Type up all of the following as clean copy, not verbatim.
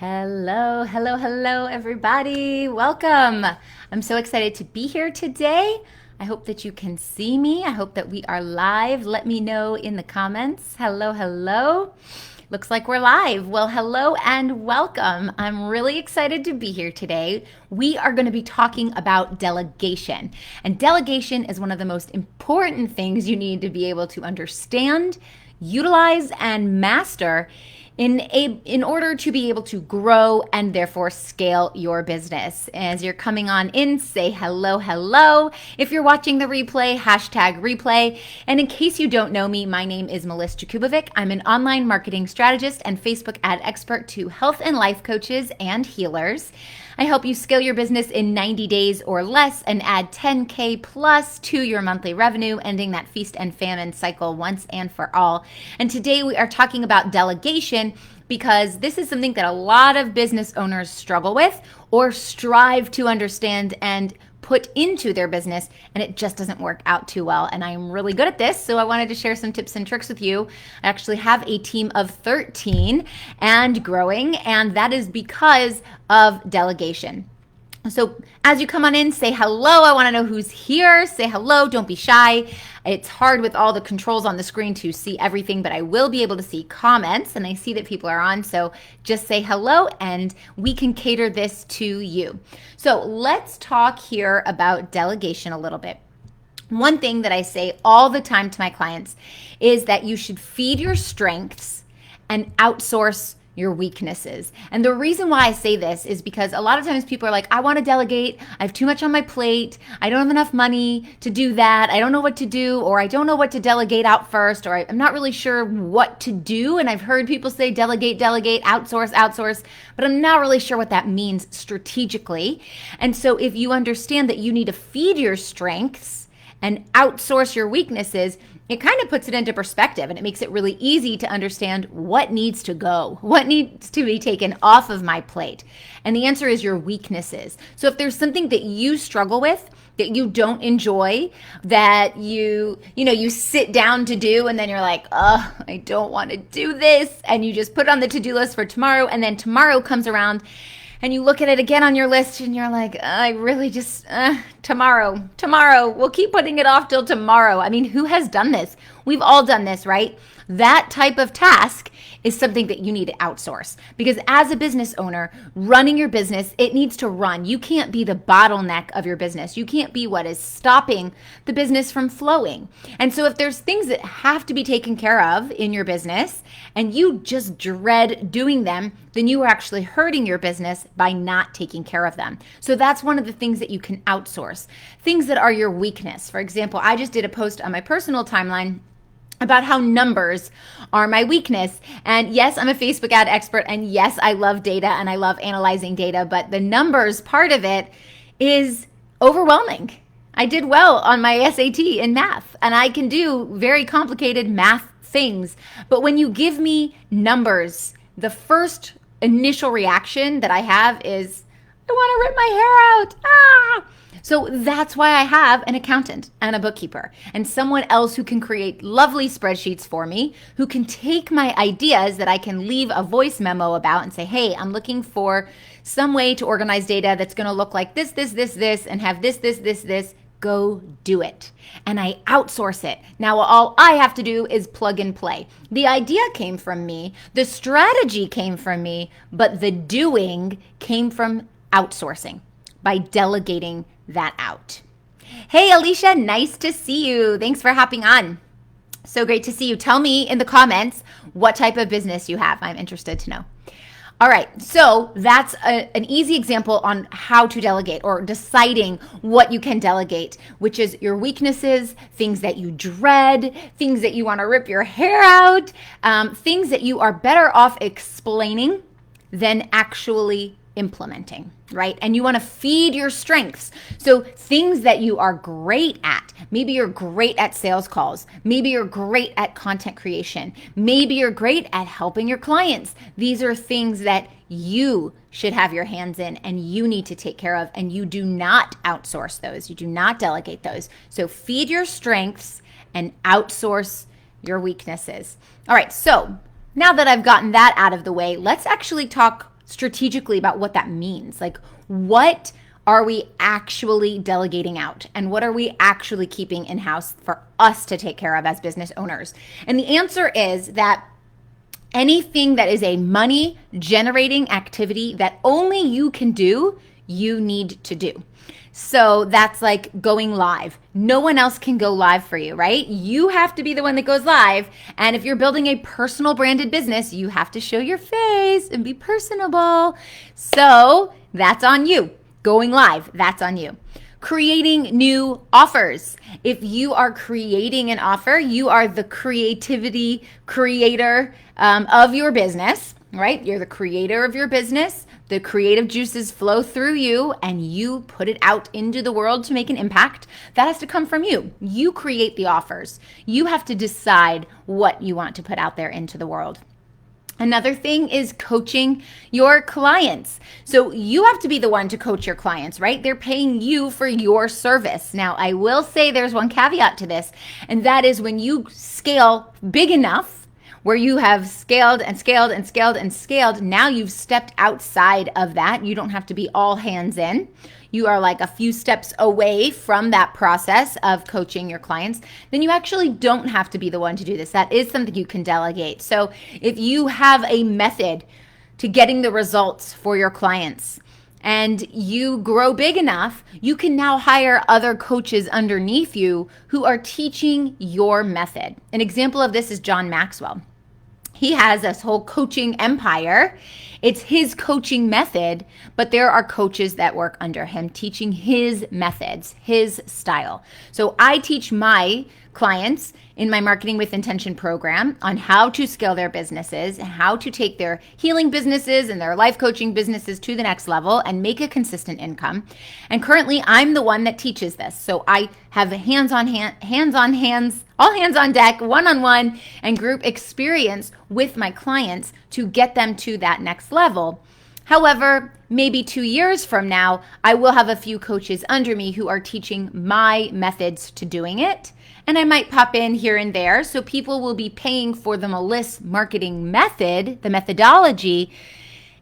Hello, hello, hello, everybody. Welcome. I'm so excited to be here today. I hope that you can see me. I hope that we are live. Let me know in the comments. Hello, hello. Looks like we're live. Well, hello and welcome. I'm really excited to be here today. We are going to be talking about delegation. And delegation is one of the most important things you need to be able to understand, utilize, and master in order to be able to grow and therefore scale your business. As you're coming on in, say hello, hello. If you're watching the replay, hashtag replay. And in case you don't know me, my name is Meliss Jakubovic. I'm an online marketing strategist and Facebook ad expert to health and life coaches and healers. I help you scale your business in 90 days or less and add 10K plus to your monthly revenue, ending that feast and famine cycle once and for all. And today we are talking about delegation because this is something that a lot of business owners struggle with or strive to understand and put into their business, and it just doesn't work out too well. And I'm really good at this, so I wanted to share some tips and tricks with you. I actually have a team of 13 and growing, and that is because of delegation. So as you come on in, say hello. I want to know who's here. Say hello. Don't be shy. It's hard with all the controls on the screen to see everything, but I will be able to see comments, and I see that people are on. So just say hello, and we can cater this to you. So let's talk here about delegation a little bit. One thing that I say all the time to my clients is that you should feed your strengths and outsource your weaknesses. And the reason why I say this is because a lot of times people are like, I want to delegate. I have too much on my plate. I don't have enough money to do that. I don't know what to do, or I don't know what to delegate out first, or I'm not really sure what to do. And I've heard people say delegate, outsource, but I'm not really sure what that means strategically. And so if you understand that you need to feed your strengths and outsource your weaknesses, it kind of puts it into perspective, and it makes it really easy to understand what needs to go, what needs to be taken off of my plate. And the answer is your weaknesses. So if there's something that you struggle with, that you don't enjoy, that you sit down to do, and then you're like, oh, I don't want to do this. And you just put it on the to-do list for tomorrow, and then tomorrow comes around and you look at it again on your list and you're like, I really just, tomorrow, we'll keep putting it off till tomorrow. I mean, who has done this? We've all done this, right? That type of task is something that you need to outsource, because as a business owner, running your business, it needs to run. You can't be the bottleneck of your business. You can't be what is stopping the business from flowing. And so if there's things that have to be taken care of in your business and you just dread doing them, then you are actually hurting your business by not taking care of them. So that's one of the things that you can outsource. Things that are your weakness. For example, I just did a post on my personal timeline about how numbers are my weakness. And yes, I'm a Facebook ad expert, and yes, I love data and I love analyzing data, but the numbers part of it is overwhelming. I did well on my SAT in math, and I can do very complicated math things. But when you give me numbers, the first initial reaction that I have is, I want to rip my hair out. Ah! So that's why I have an accountant and a bookkeeper and someone else who can create lovely spreadsheets for me, who can take my ideas that I can leave a voice memo about and say, hey, I'm looking for some way to organize data that's going to look like this, and have this. Go do it. And I outsource it. Now, all I have to do is plug and play. The idea came from me. The strategy came from me, but the doing came from outsourcing, by delegating that out. Hey, Alicia, nice to see you. Thanks for hopping on. So great to see you. Tell me in the comments what type of business you have. I'm interested to know. All right, so that's an easy example on how to delegate, or deciding what you can delegate, which is your weaknesses, things that you dread, things that you want to rip your hair out, things that you are better off explaining than actually implementing, right? And you want to feed your strengths. So things that you are great at, maybe you're great at sales calls, maybe you're great at content creation, maybe you're great at helping your clients. These are things that you should have your hands in and you need to take care of, and you do not outsource those. You do not delegate those. So feed your strengths and outsource your weaknesses. All right, so now that I've gotten that out of the way, let's actually talk strategically about what that means. Like, what are we actually delegating out? And what are we actually keeping in-house for us to take care of as business owners? And the answer is that anything that is a money generating activity that only you can do, you need to do. So that's like going live. No one else can go live for you, right? You have to be the one that goes live. And if you're building a personal branded business, you have to show your face and be personable. So that's on you. Going live, that's on you. Creating new offers. If you are creating an offer, you are the creativity creator of your business, right? You're the creator of your business. The creative juices flow through you and you put it out into the world to make an impact. That has to come from you. You create the offers. You have to decide what you want to put out there into the world. Another thing is coaching your clients. So you have to be the one to coach your clients, right? They're paying you for your service. Now, I will say there's one caveat to this, and that is when you scale big enough, where you have scaled and scaled and scaled and scaled, now you've stepped outside of that. You don't have to be all hands in. You are like a few steps away from that process of coaching your clients. Then you actually don't have to be the one to do this. That is something you can delegate. So if you have a method to getting the results for your clients and you grow big enough, you can now hire other coaches underneath you who are teaching your method. An example of this is John Maxwell. He has this whole coaching empire. It's his coaching method, but there are coaches that work under him teaching his methods, his style. So I teach my clients in my Marketing with Intention program on how to scale their businesses, how to take their healing businesses and their life coaching businesses to the next level and make a consistent income. And currently I'm the one that teaches this. So I have all hands on deck, one-on-one and group experience with my clients to get them to that next level. However, maybe 2 years from now, I will have a few coaches under me who are teaching my methods to doing it. And I might pop in here and there. So people will be paying for the Meliss marketing method, the methodology,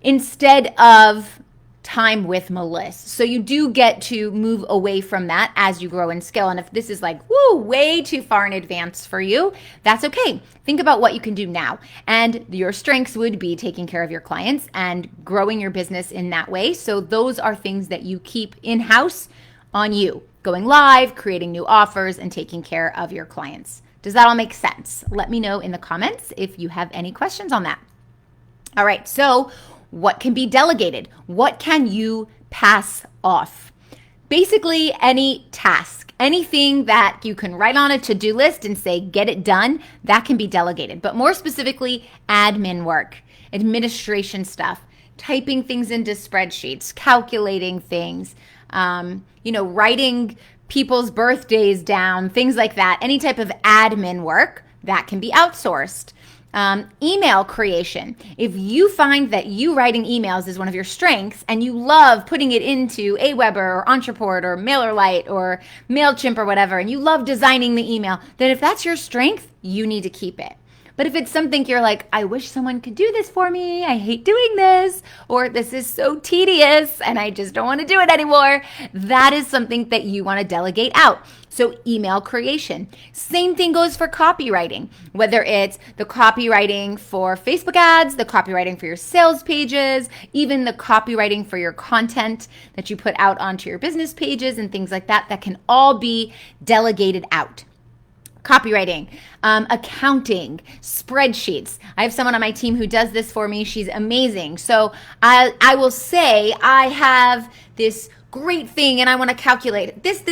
instead of time with Meliss. So you do get to move away from that as you grow and scale. And if this is like, way too far in advance for you, that's okay. Think about what you can do now. And your strengths would be taking care of your clients and growing your business in that way. So those are things that you keep in-house on you. Going live, creating new offers, and taking care of your clients. Does that all make sense? Let me know in the comments if you have any questions on that. All right, so what can be delegated? What can you pass off? Basically, any task, anything that you can write on a to-do list and say, get it done, that can be delegated. But more specifically, admin work, administration stuff, typing things into spreadsheets, calculating things, writing people's birthdays down, things like that. Any type of admin work that can be outsourced. Email creation. If you find that you writing emails is one of your strengths and you love putting it into Aweber or Entreport or MailerLite or MailChimp or whatever, and you love designing the email, then if that's your strength, you need to keep it. But if it's something you're like, I wish someone could do this for me, I hate doing this, or this is so tedious and I just don't want to do it anymore, that is something that you want to delegate out. So email creation. Same thing goes for copywriting, whether it's the copywriting for Facebook ads, the copywriting for your sales pages, even the copywriting for your content that you put out onto your business pages and things like that, that can all be delegated out. Copywriting, accounting, spreadsheets. I have someone on my team who does this for me. She's amazing. So I will say I have this great thing and I want to calculate this,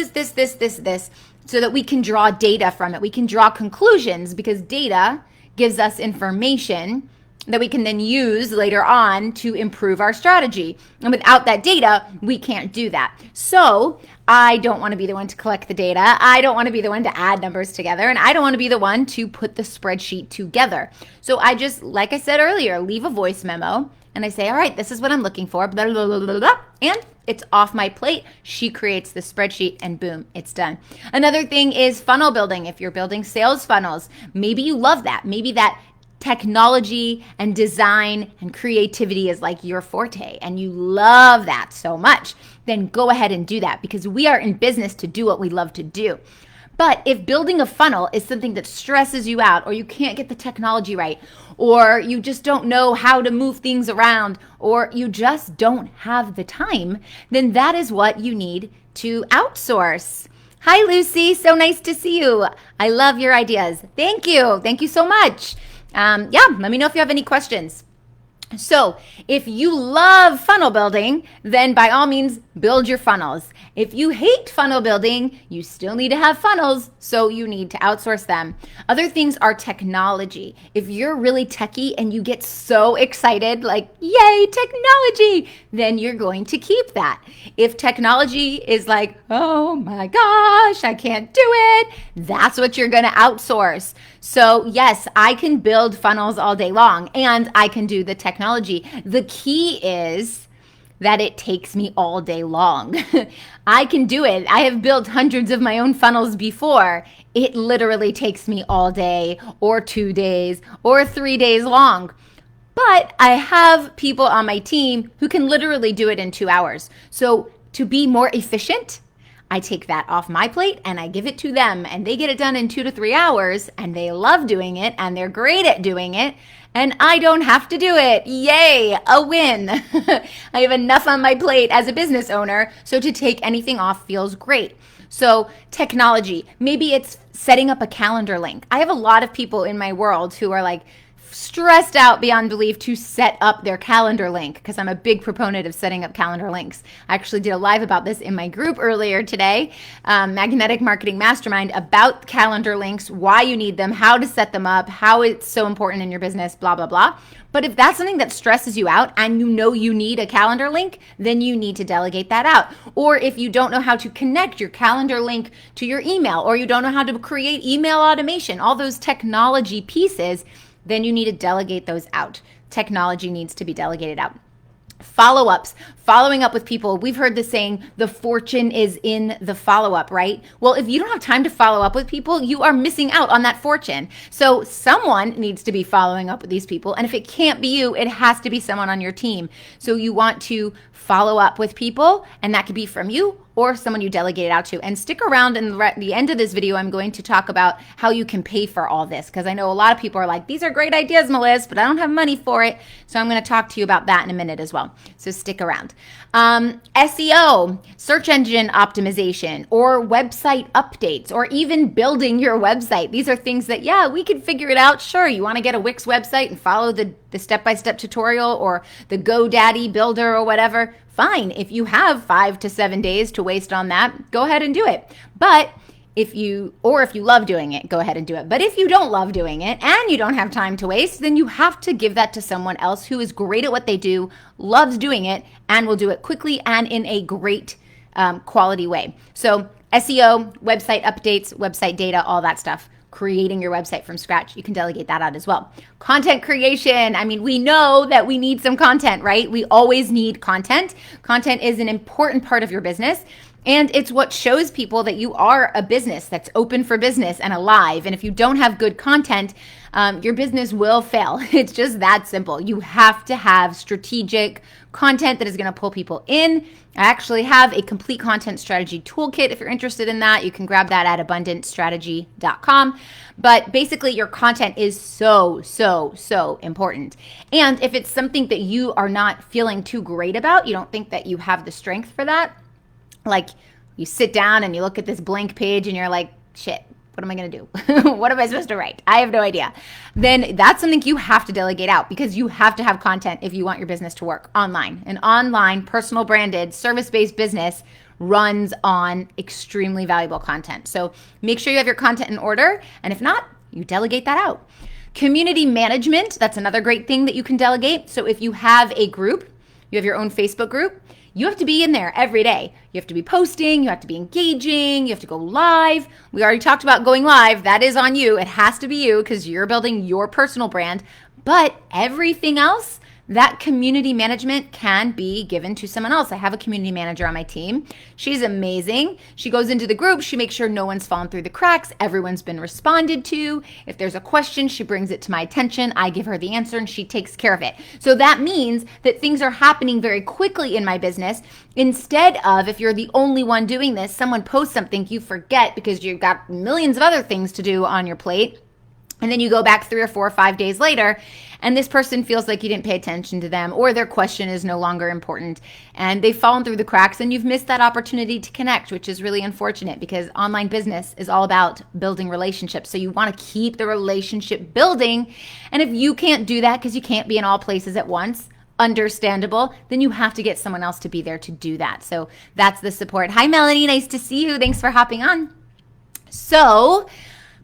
so that we can draw data from it. We can draw conclusions because data gives us information that we can then use later on to improve our strategy. And without that data, we can't do that. So I don't want to be the one to collect the data. I don't want to be the one to add numbers together. And I don't want to be the one to put the spreadsheet together. So I just, like I said earlier, leave a voice memo and I say, all right, this is what I'm looking for, blah, blah, blah, blah, blah, and it's off my plate. She creates the spreadsheet and boom, it's done. Another thing is funnel building. If you're building sales funnels, maybe you love that. Maybe that technology and design and creativity is like your forte and you love that so much, then go ahead and do that, because we are in business to do what we love to do. But if building a funnel is something that stresses you out, or you can't get the technology right, or you just don't know how to move things around, or you just don't have the time, then that is what you need to outsource. Hi, Lucy. So nice to see you. I love your ideas. Thank you. Thank you so much. Let me know if you have any questions. So if you love funnel building, then by all means, build your funnels. If you hate funnel building, you still need to have funnels, so you need to outsource them. Other things are technology. If you're really techie and you get so excited, like, yay, technology, then you're going to keep that. If technology is like, oh my gosh, I can't do it, that's what you're going to outsource. So yes, I can build funnels all day long and I can do the technology. The key is that it takes me all day long. I can do it. I have built hundreds of my own funnels before. It literally takes me all day or 2 days or 3 days long. But I have people on my team who can literally do it in 2 hours. So to be more efficient, I take that off my plate and I give it to them, and they get it done in 2 to 3 hours, and they love doing it and they're great at doing it, and I don't have to do it. Yay, a win. I have enough on my plate as a business owner, so to take anything off feels great. So technology, maybe it's setting up a calendar link. I have a lot of people in my world who are like stressed out beyond belief to set up their calendar link, because I'm a big proponent of setting up calendar links. I actually did a live about this in my group earlier today, Magnetic Marketing Mastermind, about calendar links, why you need them, how to set them up, how it's so important in your business, blah, blah, blah. But if that's something that stresses you out and you know you need a calendar link, then you need to delegate that out. Or if you don't know how to connect your calendar link to your email, or you don't know how to create email automation, all those technology pieces, then you need to delegate those out. Technology needs to be delegated out. Follow-ups, following up with people. We've heard the saying, the fortune is in the follow-up, right? Well, if you don't have time to follow up with people, you are missing out on that fortune. So someone needs to be following up with these people. And if it can't be you, it has to be someone on your team. So you want to follow up with people, and that could be from you or someone you delegate it out to. And stick around, in the end of this video, I'm going to talk about how you can pay for all this, because I know a lot of people are like, these are great ideas, Meliss, but I don't have money for it. So I'm going to talk to you about that in a minute as well. So stick around. SEO, search engine optimization, or website updates, or even building your website. These are things that, yeah, we could figure it out. Sure, you want to get a Wix website and follow the step-by-step tutorial or the GoDaddy builder or whatever. Fine. If you have 5 to 7 days to waste on that, go ahead and do it. But if you love doing it, go ahead and do it. But if you don't love doing it and you don't have time to waste, then you have to give that to someone else who is great at what they do, loves doing it, and will do it quickly and in a great quality way. So SEO, website updates, website data, all that stuff. Creating your website from scratch, you can delegate that out as well. Content creation. I mean, we know that we need some content, right? We always need content. Content is an important part of your business, and it's what shows people that you are a business that's open for business and alive. And if you don't have good content, your business will fail. It's just that simple. You have to have strategic content that is going to pull people in. I actually have a complete content strategy toolkit. If you're interested in that, you can grab that at abundantstrategy.com. But basically, your content is so important. And if it's something that you are not feeling too great about, you don't think that you have the strength for that, like you sit down and you look at this blank page and you're like, shit, what am I going to do? What am I supposed to write? I have no idea. Then that's something you have to delegate out, because you have to have content if you want your business to work online. An online, personal branded, service-based business runs on extremely valuable content. So make sure you have your content in order. And if not, you delegate that out. Community management, that's another great thing that you can delegate. So if you have a group, you have your own Facebook group, you have to be in there every day. You have to be posting, you have to be engaging, you have to go live. We already talked about going live. That is on you. It has to be you, because you're building your personal brand. But everything else, that community management can be given to someone else. I have a community manager on my team. She's amazing. She goes into the group. She makes sure no one's fallen through the cracks. Everyone's been responded to. If there's a question, she brings it to my attention. I give her the answer and she takes care of it. So that means that things are happening very quickly in my business. Instead of, if you're the only one doing this, someone posts something, you forget because you've got millions of other things to do on your plate. And then you go back 3 or 4 or 5 days later, and this person feels like you didn't pay attention to them, or their question is no longer important, and they've fallen through the cracks, and you've missed that opportunity to connect, which is really unfortunate because online business is all about building relationships. So you want to keep the relationship building. And if you can't do that because you can't be in all places at once, understandable, then you have to get someone else to be there to do that. So that's the support. Hi, Melanie. Nice to see you. Thanks for hopping on. So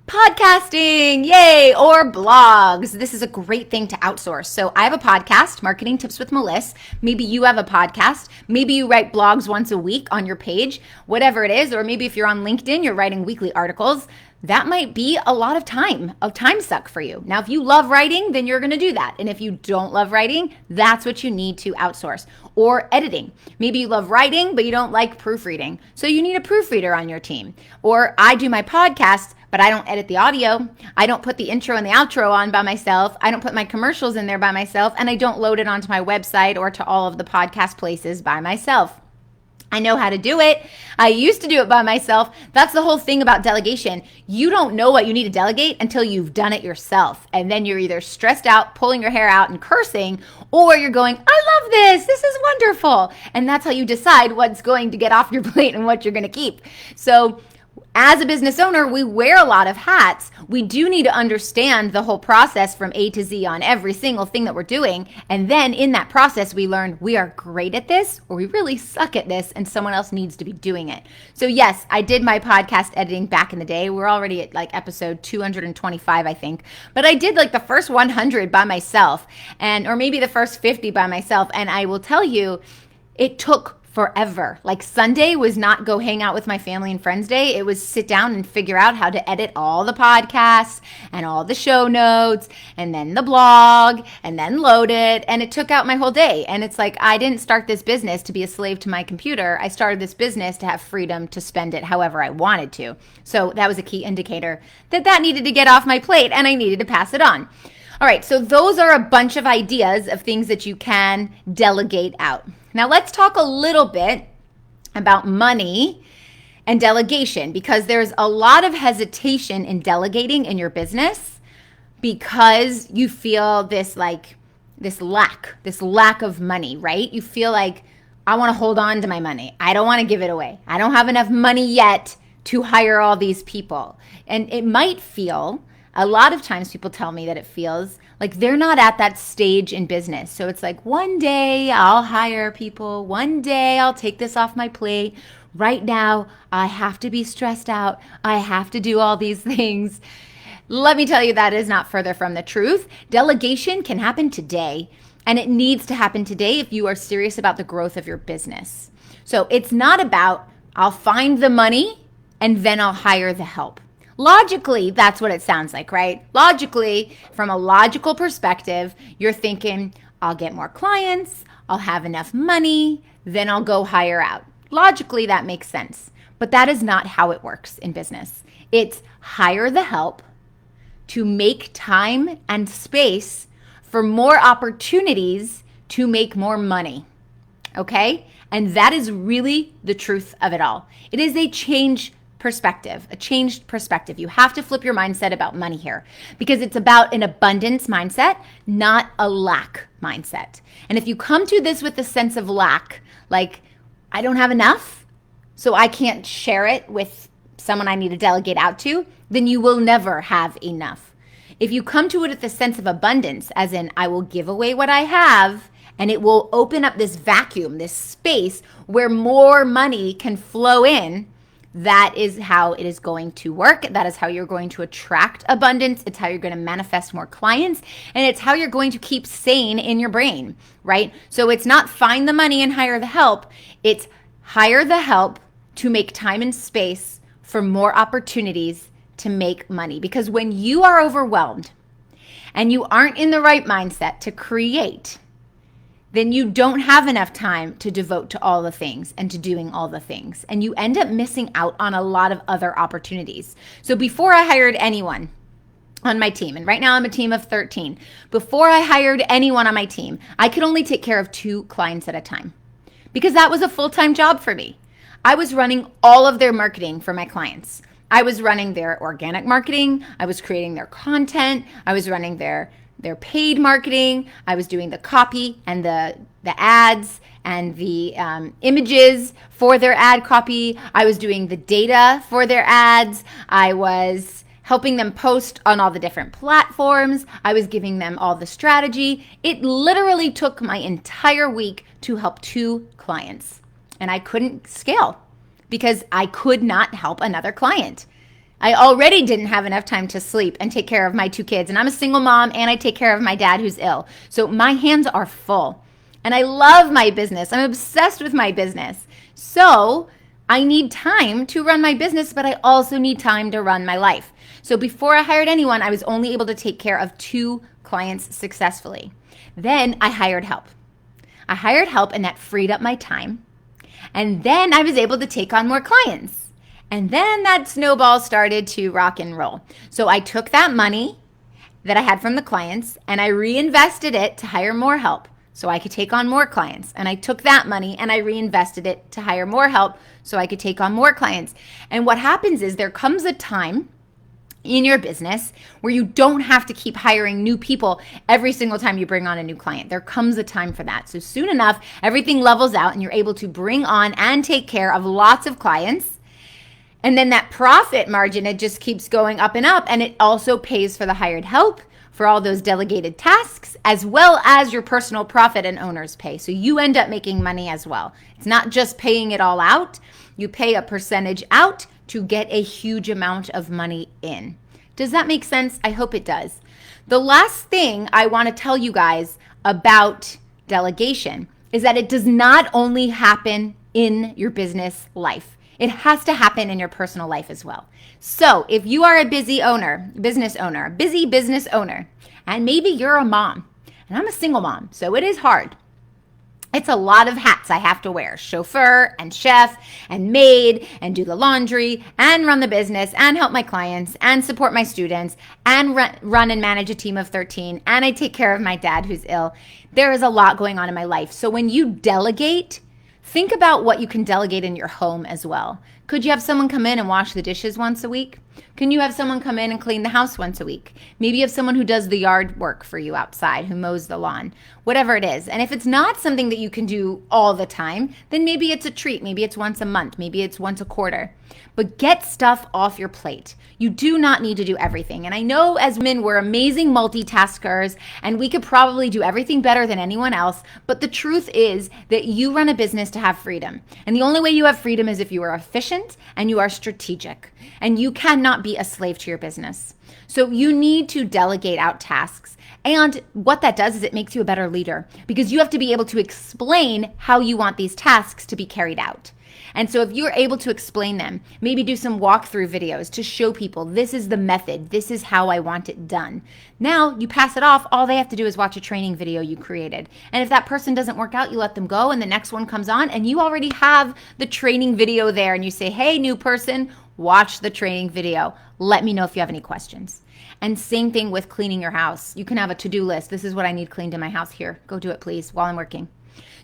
podcasting, yay, or blogs. This is a great thing to outsource. So I have a podcast, Marketing Tips with Meliss. Maybe you have a podcast. Maybe you write blogs once a week on your page, whatever it is. Or maybe if you're on LinkedIn, you're writing weekly articles. That might be a lot of time suck for you. Now, if you love writing, then you're going to do that. And if you don't love writing, that's what you need to outsource. Or editing. Maybe you love writing, but you don't like proofreading. So you need a proofreader on your team. Or I do my podcast, but I don't edit the audio. I don't put the intro and the outro on by myself. I don't put my commercials in there by myself. And I don't load it onto my website or to all of the podcast places by myself. I know how to do it. I used to do it by myself. That's the whole thing about delegation. You don't know what you need to delegate until you've done it yourself. And then you're either stressed out, pulling your hair out and cursing, or you're going, I love this. This is wonderful. And that's how you decide what's going to get off your plate and what you're going to keep. So as a business owner, we wear a lot of hats. We do need to understand the whole process from A to Z on every single thing that we're doing. And then in that process, we learn we are great at this or we really suck at this and someone else needs to be doing it. So yes, I did my podcast editing back in the day. We're already at like episode 225, I think. But I did like the first 100 by myself or maybe the first 50 by myself. And I will tell you, it took forever. Like Sunday was not go hang out with my family and friends day. It was sit down and figure out how to edit all the podcasts and all the show notes and then the blog and then load it. And it took out my whole day. And it's like, I didn't start this business to be a slave to my computer. I started this business to have freedom to spend it however I wanted to. So that was a key indicator that needed to get off my plate and I needed to pass it on. All right, so those are a bunch of ideas of things that you can delegate out. Now let's talk a little bit about money and delegation because there's a lot of hesitation in delegating in your business because you feel this lack of money, right? You feel like I want to hold on to my money. I don't want to give it away. I don't have enough money yet to hire all these people. And it might feel, a lot of times people tell me that it feels like they're not at that stage in business. So it's like, one day I'll hire people. One day I'll take this off my plate. Right now, I have to be stressed out. I have to do all these things. Let me tell you, that is not further from the truth. Delegation can happen today, and it needs to happen today if you are serious about the growth of your business. So it's not about, I'll find the money and then I'll hire the help. Logically, that's what it sounds like, right? Logically, from a logical perspective, you're thinking, I'll get more clients, I'll have enough money, then I'll go hire out. Logically, that makes sense. But that is not how it works in business. It's hire the help to make time and space for more opportunities to make more money, okay? And that is really the truth of it all. It is a changed perspective. You have to flip your mindset about money here because it's about an abundance mindset, not a lack mindset. And if you come to this with a sense of lack, like I don't have enough, so I can't share it with someone I need to delegate out to, then you will never have enough. If you come to it with a sense of abundance, as in I will give away what I have, and it will open up this vacuum, this space where more money can flow in, that is how it is going to work. That is how you're going to attract abundance. It's how you're going to manifest more clients. And it's how you're going to keep sane in your brain, right? So it's not find the money and hire the help. It's hire the help to make time and space for more opportunities to make money. Because when you are overwhelmed and you aren't in the right mindset to create, then you don't have enough time to devote to all the things and to doing all the things. And you end up missing out on a lot of other opportunities. So before I hired anyone on my team, and right now I'm a team of 13, before I hired anyone on my team, I could only take care of 2 clients at a time because that was a full-time job for me. I was running all of their marketing for my clients. I was running their organic marketing. I was creating their content. I was running their paid marketing. I was doing the copy and the ads and the images for their ad copy. I was doing the data for their ads. I was helping them post on all the different platforms. I was giving them all the strategy. It literally took my entire week to help 2 clients. And I couldn't scale because I could not help another client. I already didn't have enough time to sleep and take care of my 2 kids. And I'm a single mom and I take care of my dad who's ill. So my hands are full. And I love my business. I'm obsessed with my business. So I need time to run my business, but I also need time to run my life. So before I hired anyone, I was only able to take care of 2 clients successfully. Then I hired help. And that freed up my time. And then I was able to take on more clients. And then that snowball started to rock and roll. So I took that money that I had from the clients and I reinvested it to hire more help so I could take on more clients. And I took that money and I reinvested it to hire more help so I could take on more clients. And what happens is there comes a time in your business where you don't have to keep hiring new people every single time you bring on a new client. There comes a time for that. So soon enough, everything levels out and you're able to bring on and take care of lots of clients. And then that profit margin, it just keeps going up and up. And it also pays for the hired help, for all those delegated tasks, as well as your personal profit and owner's pay. So you end up making money as well. It's not just paying it all out. You pay a percentage out to get a huge amount of money in. Does that make sense? I hope it does. The last thing I want to tell you guys about delegation is that it does not only happen in your business life. It has to happen in your personal life as well. So if you are a busy business owner, and maybe you're a mom, and I'm a single mom, so it is hard. It's a lot of hats I have to wear: chauffeur and chef and maid, and do the laundry and run the business and help my clients and support my students and run and manage a team of 13. And I take care of my dad who's ill. There is a lot going on in my life. So when you delegate, think about what you can delegate in your home as well. Could you have someone come in and wash the dishes once a week? Can you have someone come in and clean the house once a week? Maybe you have someone who does the yard work for you outside, who mows the lawn, whatever it is. And if it's not something that you can do all the time, then maybe it's a treat. Maybe it's once a month. Maybe it's once a quarter. But get stuff off your plate. You do not need to do everything. And I know as women, we're amazing multitaskers and we could probably do everything better than anyone else. But the truth is that you run a business to have freedom. And the only way you have freedom is if you are efficient and you are strategic. And you cannot be a slave to your business. So you need to delegate out tasks. And what that does is it makes you a better leader because you have to be able to explain how you want these tasks to be carried out. And so if you're able to explain them, maybe do some walkthrough videos to show people this is the method, this is how I want it done. Now you pass it off, all they have to do is watch a training video you created. And if that person doesn't work out, you let them go and the next one comes on and you already have the training video there and you say, hey, new person, watch the training video. Let me know if you have any questions. And same thing with cleaning your house. You can have a to-do list. This is what I need cleaned in my house here. Go do it, please, while I'm working.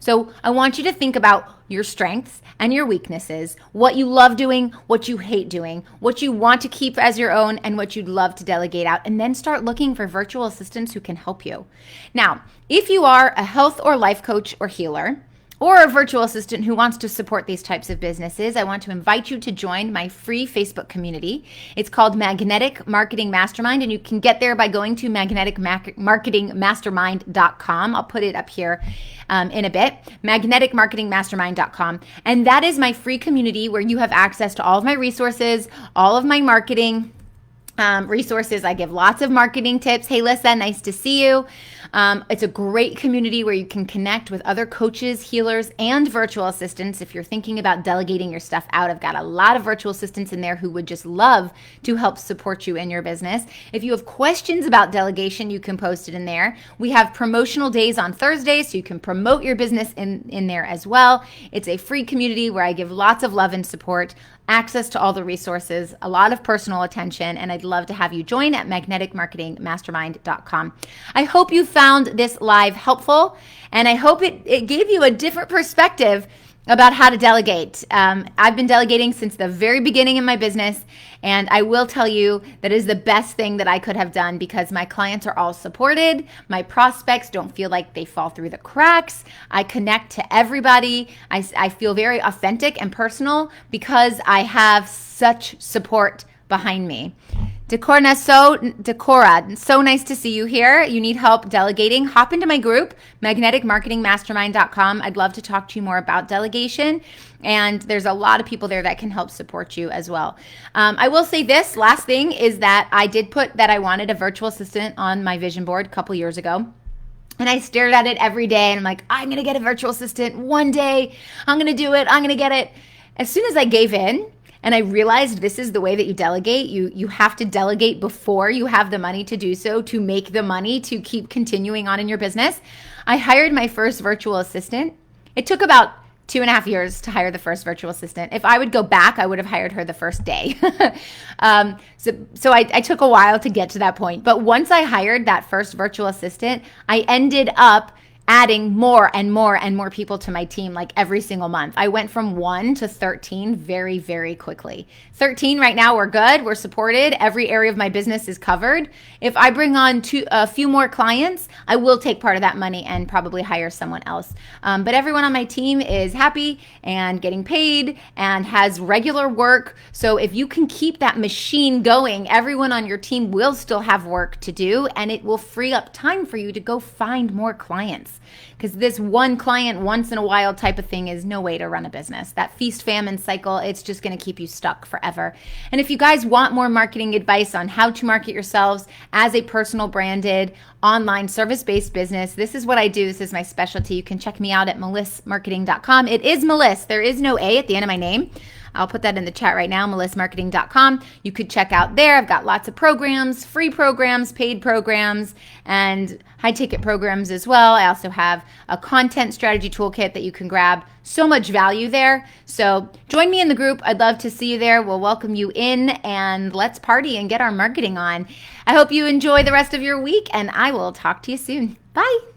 So I want you to think about your strengths and your weaknesses, what you love doing, what you hate doing, what you want to keep as your own, and what you'd love to delegate out, and then start looking for virtual assistants who can help you. Now, if you are a health or life coach or healer, or a virtual assistant who wants to support these types of businesses, I want to invite you to join my free Facebook community. It's called Magnetic Marketing Mastermind, and you can get there by going to magneticmarketingmastermind.com. I'll put it up here in a bit, magneticmarketingmastermind.com. And that is my free community where you have access to all of my resources, all of my marketing resources. I give lots of marketing tips. Hey, Lissa, nice to see you. It's a great community where you can connect with other coaches, healers, and virtual assistants. If you're thinking about delegating your stuff out, I've got a lot of virtual assistants in there who would just love to help support you in your business. If you have questions about delegation, you can post it in there. We have promotional days on Thursdays, so you can promote your business in there as well. It's a free community where I give lots of love and support, access to all the resources, a lot of personal attention, and I'd love to have you join at magneticmarketingmastermind.com. I hope you found this live helpful, and I hope it gave you a different perspective about how to delegate. I've been delegating since the very beginning in my business, and I will tell you that is the best thing that I could have done because my clients are all supported. My prospects don't feel like they fall through the cracks. I connect to everybody. I feel very authentic and personal because I have such support behind me. Decora, so nice to see you here. You need help delegating? Hop into my group, magneticmarketingmastermind.com. I'd love to talk to you more about delegation, and there's a lot of people there that can help support you as well. I will say this last thing is that I did put that I wanted a virtual assistant on my vision board a couple years ago. And I stared at it every day, and I'm like, I'm going to get a virtual assistant one day. I'm going to do it. I'm going to get it. As soon as I gave in, and I realized this is the way that you delegate. You have to delegate before you have the money to do so, to make the money to keep continuing on in your business. I hired my first virtual assistant. It took about 2.5 years to hire the first virtual assistant. If I would go back, I would have hired her the first day. So I took a while to get to that point. But once I hired that first virtual assistant, I ended up adding more and more and more people to my team like every single month. I went from 1 to 13 very, very quickly. 13 right now, we're good. We're supported. Every area of my business is covered. If I bring on a few more clients, I will take part of that money and probably hire someone else. But everyone on my team is happy and getting paid and has regular work. So if you can keep that machine going, everyone on your team will still have work to do, and it will free up time for you to go find more clients. Because this one client once in a while type of thing is no way to run a business. That feast famine cycle, it's just going to keep you stuck forever. And if you guys want more marketing advice on how to market yourselves as a personal branded online service-based business, this is what I do. This is my specialty. You can check me out at melissmarketing.com. It is Meliss. There is no A at the end of my name. I'll put that in the chat right now, melissmarketing.com. You could check out there. I've got lots of programs, free programs, paid programs, and high-ticket programs as well. I also have a content strategy toolkit that you can grab. So much value there. So join me in the group. I'd love to see you there. We'll welcome you in, and let's party and get our marketing on. I hope you enjoy the rest of your week, and I will talk to you soon. Bye.